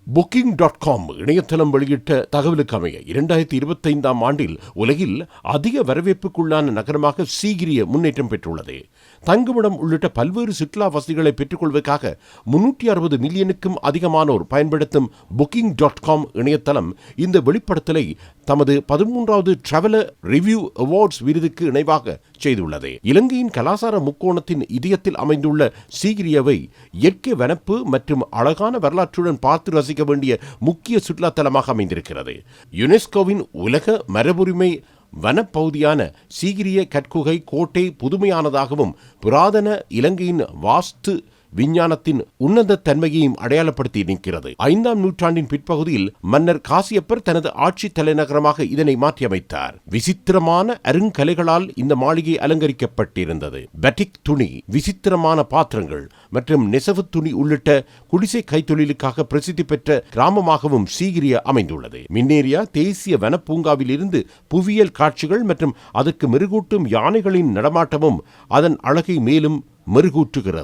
Booking.com இணையதளம் வெளியிட்ட தகவலுக்கு அமைய 2025ஆம் ஆண்டில் உலகில் அதிக வரவேற்புக்குள்ளான நகரமாக சீகிரிய முன்னேற்றம் பெற்றுள்ளது. தங்குமிடம் உள்ளிட்ட பல்வேறு சுற்றுலா வசதிகளை பெற்றுக்கொள்வதற்காக 360 மில்லியனுக்கும் அதிகமானோர் பயன்படுத்தும் Booking.com இணையதளம் இந்த வெளிப்படுத்தலை தமது 13வது டிராவலர் ரிவ்யூ அவார்ட்ஸ் விருதுக்கு இணைவாக செய்துள்ளது. இலங்கையின் கலாசார முக்கோணத்தின் இதயத்தில் அமைந்துள்ள சீகிரியவை இயற்கை வனப்பு மற்றும் அழகான வரலாற்றுடன் பார்த்து ரசிக்க வேண்டிய முக்கிய சுற்றுலா தலமாக அமைந்திருக்கிறது. யுனெஸ்கோவின் உலக மரபுரிமை வனப்பகுதியான சீகிரிய கற்குகை கோட்டை புதுமையானதாகவும் புராதன இலங்கையின் வாஸ்து விஞ்ஞானத்தின் உன்னத தன்மையையும் அடையாளப்படுத்தி நிற்கிறது. 5ஆம் நூற்றாண்டின் பிற்பகுதியில் மன்னர் காசியப்பர் தனது ஆட்சி தலைநகரமாக இதனை மாற்றியமைத்தார். விசித்திரமான அருங்கலைகளால் இந்த மாளிகை அலங்கரிக்கப்பட்டிருந்தது. பட்டிக் துணி, விசித்திரமான பாத்திரங்கள் மற்றும் நெசவு துணி உள்ளிட்ட குடிசை கைத்தொழிலுக்காக பிரசித்தி பெற்ற கிராமமாகவும் சீகிரிய அமைந்துள்ளது. மின்னேரியா தேசிய வனப்பூங்காவில் இருந்து புவியியல் காட்சிகள் மற்றும் அதற்கு மெருகூட்டும் யானைகளின் நடமாட்டமும் அதன் அழகை மேலும் மெருகூற்றுகிறது.